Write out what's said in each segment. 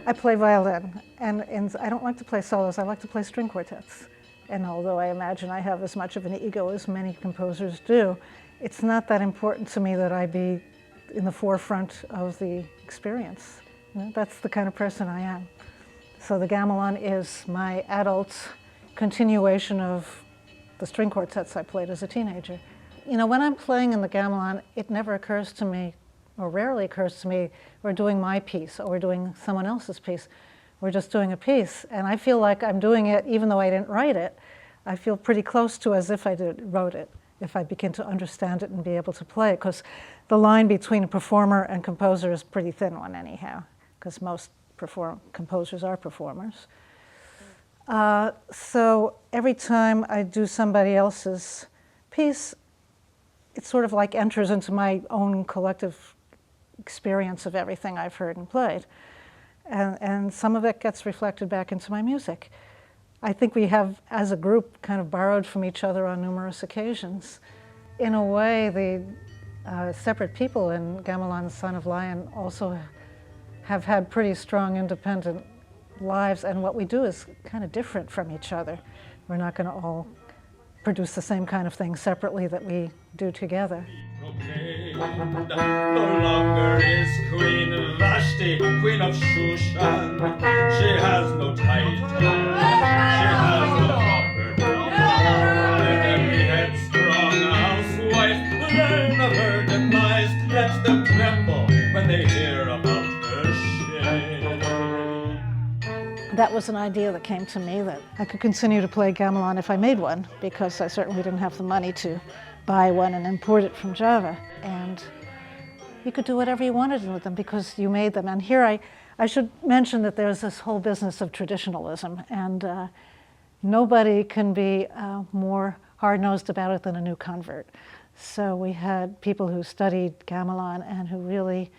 I play violin, and I don't like to play solos, I like to play string quartets. And although I imagine I have as much of an ego as many composers do, it's not that important to me that I be in the forefront of the experience. You know, that's the kind of person I am. So the gamelan is my adult continuation of the string quartets I played as a teenager. You know, when I'm playing in the gamelan, it never occurs to me, or rarely occurs to me, we're doing my piece or we're doing someone else's piece. We're just doing a piece, and I feel like I'm doing it even though I didn't write it. I feel pretty close to as if I wrote it, if I begin to understand it and be able to play it, because the line between a performer and composer is a pretty thin one anyhow, because most composers are performers. So every time I do somebody else's piece, it sort of like enters into my own collective experience of everything I've heard and played. And some of it gets reflected back into my music. I think we have, as a group, kind of borrowed from each other on numerous occasions. In a way, the separate people in Gamelan Son of Lion also have had pretty strong independent lives, and what we do is kind of different from each other. We're not going to all produce the same kind of thing separately that we do together. No longer is Queen Vashti, Queen of Shushan. She has no title, she has no property. Let every headstrong housewife learn of her demise. Let them tremble when they hear about her shame. That was an idea that came to me, that I could continue to play gamelan if I made one, because I certainly didn't have the money to buy one and import it from Java. And you could do whatever you wanted with them because you made them. And here I should mention that there's this whole business of traditionalism, and nobody can be more hard-nosed about it than a new convert. So we had people who studied gamelan and who really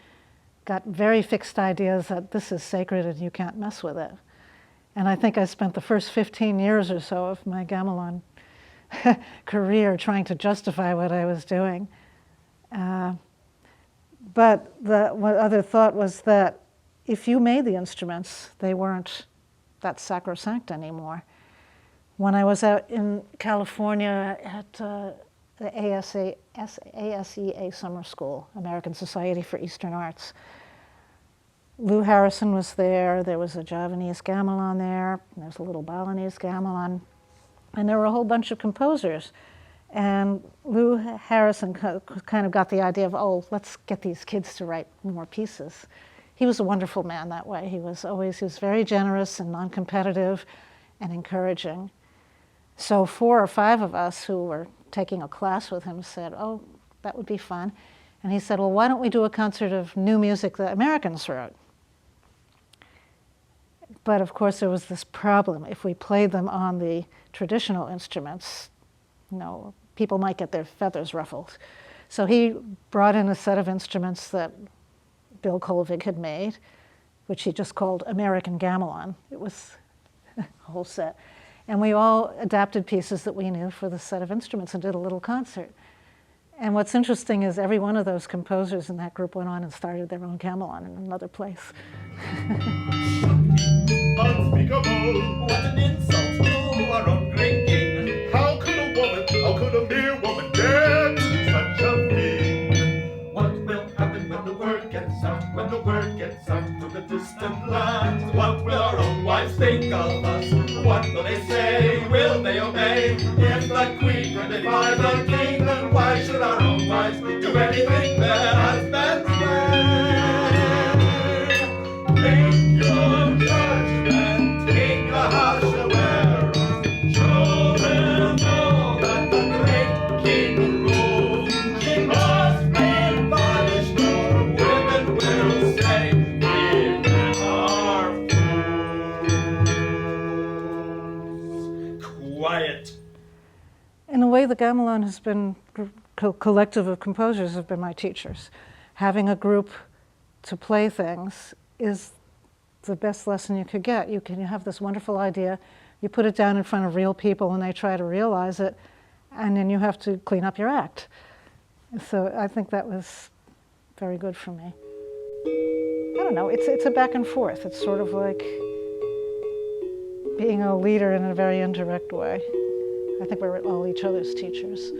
got very fixed ideas that this is sacred and you can't mess with it. And I think I spent the first 15 years or so of my gamelan career trying to justify what I was doing. But one other thought was that if you made the instruments, they weren't that sacrosanct anymore. When I was out in California at the ASEA Summer School, American Society for Eastern Arts, Lou Harrison was there, there was a Javanese gamelan there, there was a little Balinese gamelan, and there were a whole bunch of composers. And Lou Harrison kind of got the idea of, oh, let's get these kids to write more pieces. He was a wonderful man that way. He was very generous and non-competitive and encouraging. So 4 or 5 of us who were taking a class with him said, oh, that would be fun. And he said, well, why don't we do a concert of new music that Americans wrote? But of course there was this problem. If we played them on the traditional instruments, you know, people might get their feathers ruffled. So he brought in a set of instruments that Bill Colvig had made, which he just called American Gamelan. It was a whole set. And we all adapted pieces that we knew for the set of instruments and did a little concert. And what's interesting is every one of those composers in that group went on and started their own gamelan in another place. Unspeakable, what an insult to our own great king. How could a mere woman dare do such a thing? What will happen when the word gets out, when the word gets out to the distant lands? What will our own wives think of us? What will they say? Will they obey? If the queen can defy the king, then why should our own wives do anything their husbands say? Make your judgment, King Ahasuerus. Show them all that the great king rules. She must be punished, or women will say, women are fools. Quiet. In a way, the gamelan has been, collective of composers have been my teachers. Having a group to play things is the best lesson you could get. You have this wonderful idea, you put it down in front of real people and they try to realize it, and then you have to clean up your act. So I think that was very good for me. I don't don't know, it's a back and forth. It's sort of like being a leader in a very indirect way. I think we're all each other's teachers.